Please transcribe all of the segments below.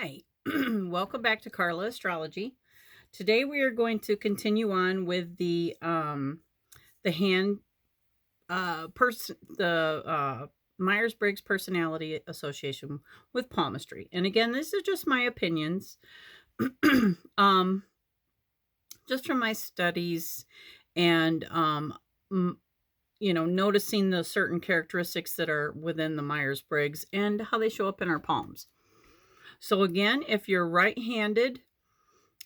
Hi, welcome back to Carla Astrology. Today we are going to continue on with the hand person the Myers-Briggs Personality Association with palmistry. And again, this is just my opinions, um, just from my studies and m- noticing the certain characteristics that are within the Myers-Briggs and how they show up in our palms. So again, if you're right-handed,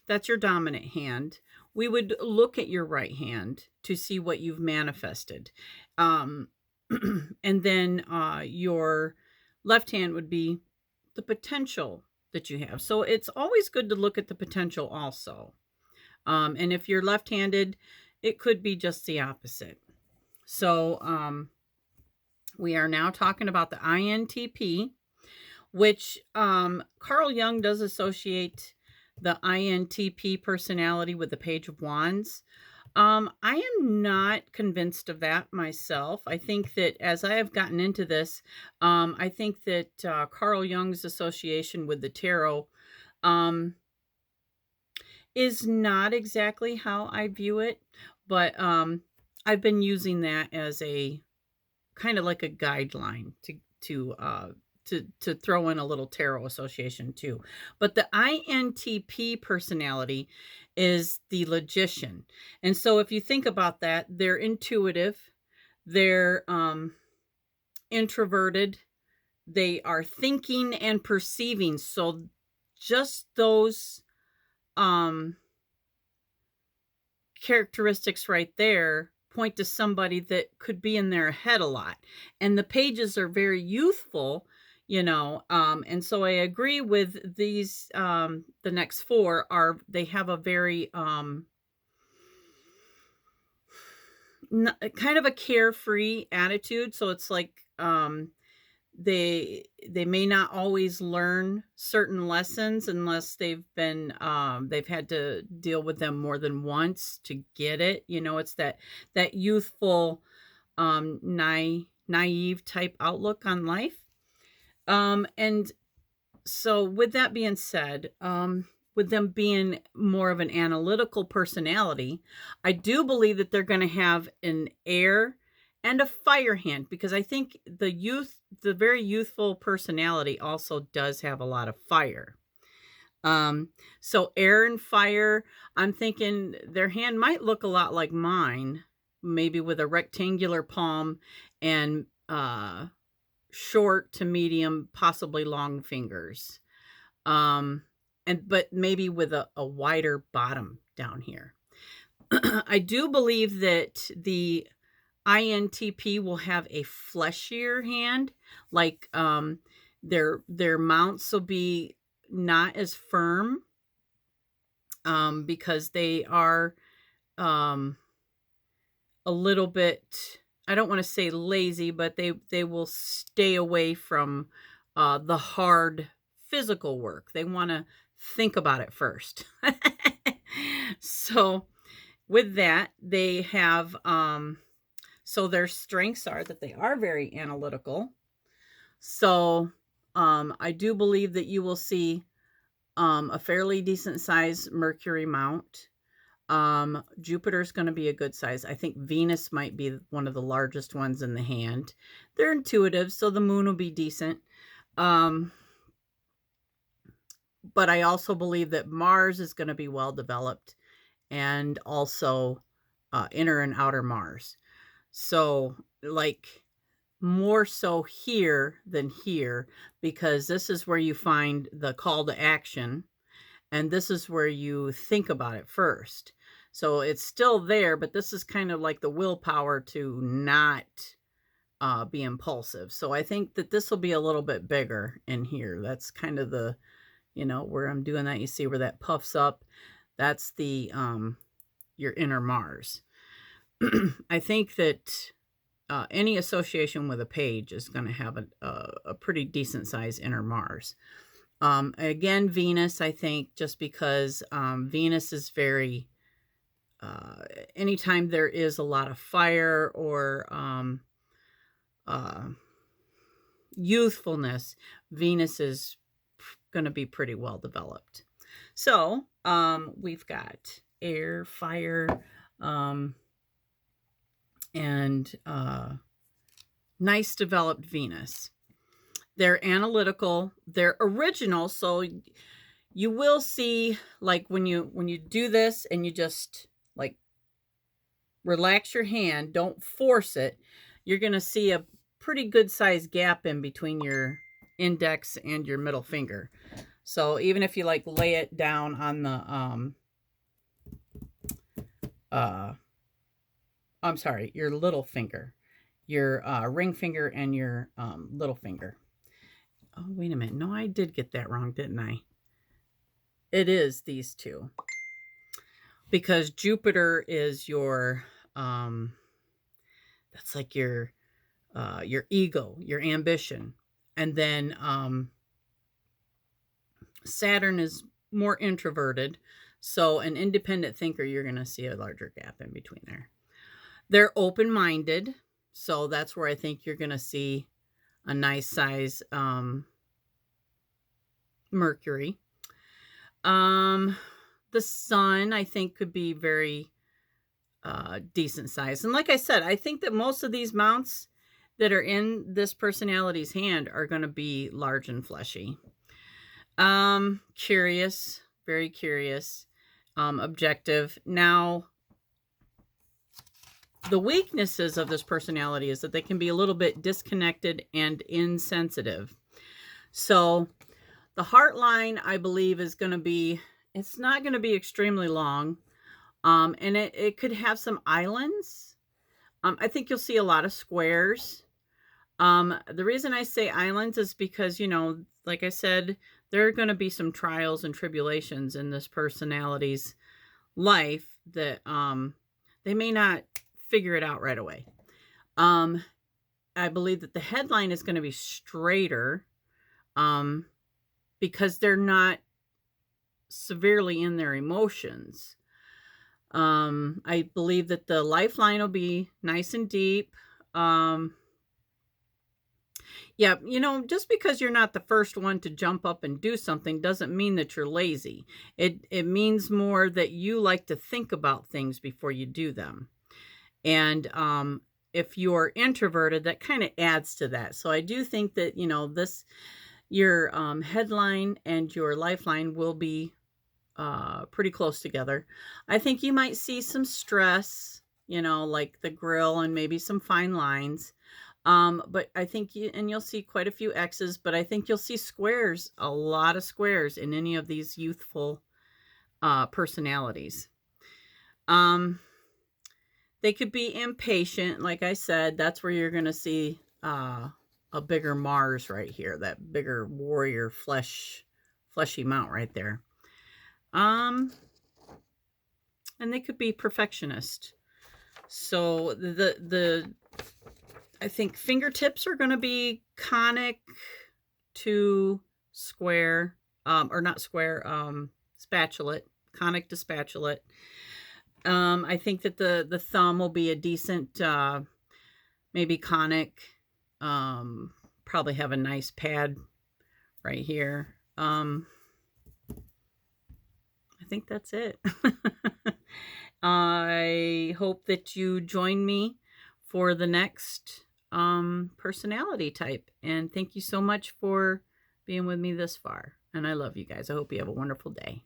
that's your dominant hand. We would look at your right hand to see what you've manifested. Um, and then your left hand would be the potential that you have. So it's always good to look at the potential also. And if you're left handed, it could be just the opposite. So we are now talking about the INTP, which Carl Jung does associate the INTP personality with the Page of Wands. I am not convinced of that myself. I think that as I have gotten into this, I think that Carl Jung's association with the tarot um, is not exactly how I view it, but I've been using that as a kind of like a guideline to throw in a little tarot association too. But the INTP personality is the logician. And so if you think about that, they're intuitive, they're introverted, they are thinking and perceiving. So just those um characteristics right there point to somebody that could be in their head a lot. And the pages are very youthful, and so I agree with these. The next four are, they have a very kind of a carefree attitude. So it's like they may not always learn certain lessons unless they've had to deal with them more than once to get it. It's that youthful naive type outlook on life. And so with that being said, with them being more of an analytical personality, I do believe that they're going to have an air and a fire hand, because I think the very youthful personality also does have a lot of fire. So air and fire, I'm thinking their hand might look a lot like mine, maybe with a rectangular palm and short to medium, possibly long fingers. Um, but maybe with a wider bottom down here. I do believe that the INTP will have a fleshier hand, like their mounts will be not as firm, because they are um, a little bit, I don't want to say lazy, but they will stay away from the hard physical work. They want to think about it first. So with that, they have so their strengths are that they are very analytical. So I do believe that you will see a fairly decent size Mercury mount. Jupiter's going to be a good size. I think Venus might be one of the largest ones in the hand. They're intuitive, so the moon will be decent. Um, but I also believe that Mars is going to be well developed, and also inner and outer Mars. So, like, more so here than here, because this is where you find the call to action, and this is where you think about it first. So it's still there, but this is kind of like the willpower to not be impulsive. So I think that this will be a little bit bigger in here. That's kind of the, where I'm doing that. You see where that puffs up. That's the your inner Mars. I think that any association with a page is going to have a pretty decent size inner Mars. Again, Venus, I think, just because Venus is very, anytime there is a lot of fire or uh, youthfulness, Venus is going to be pretty well developed. So we've got air, fire, and nice developed Venus. They're analytical, they're original, so you will see, like, when you do this and you just like relax your hand, don't force it, you're going to see a pretty good sized gap in between your index and your middle finger. So even if you like lay it down on the I'm sorry, your little finger, your ring finger and your little finger. Oh, wait a minute. No, I did get that wrong, didn't I? It is these two. Because Jupiter is your that's like your ego, your ambition. And then Saturn is more introverted. So an independent thinker, you're going to see a larger gap in between there. They're open-minded. So that's where I think you're going to see a nice size Mercury. The sun, I think, could be very decent size. And like I said, I think that most of these mounts that are in this personality's hand are going to be large and fleshy. Curious, very curious, objective. Now, the weaknesses of this personality is that they can be a little bit disconnected and insensitive. So the heart line, I believe, is going to be, it's not going to be extremely long. And it could have some islands. I think you'll see a lot of squares. The reason I say islands is because, you know, like I said, there are going to be some trials and tribulations in this personality's life that they may not figure it out right away. I believe that the headline is going to be straighter because they're not severely in their emotions. I believe that the lifeline will be nice and deep. Yeah, you know, just because you're not the first one to jump up and do something doesn't mean that you're lazy. It means more that you like to think about things before you do them. And if you're introverted, that kind of adds to that. So I do think that, you know, your headline and your lifeline will be pretty close together. I think you might see some stress, you know, like the grill and maybe some fine lines. But I think you'll see quite a few X's, but I think you'll see squares, a lot of squares in any of these youthful personalities. They could be impatient. Like I said, that's where you're going to see a bigger Mars right here, that bigger warrior fleshy mount right there. And they could be perfectionist. So I think fingertips are going to be conic to square, or not square, spatulate, conic to spatulate. I think that the thumb will be a decent, maybe conic, probably have a nice pad right here. I think that's it. I hope that you join me for the next personality type. And thank you so much for being with me this far. And I love you guys. I hope you have a wonderful day.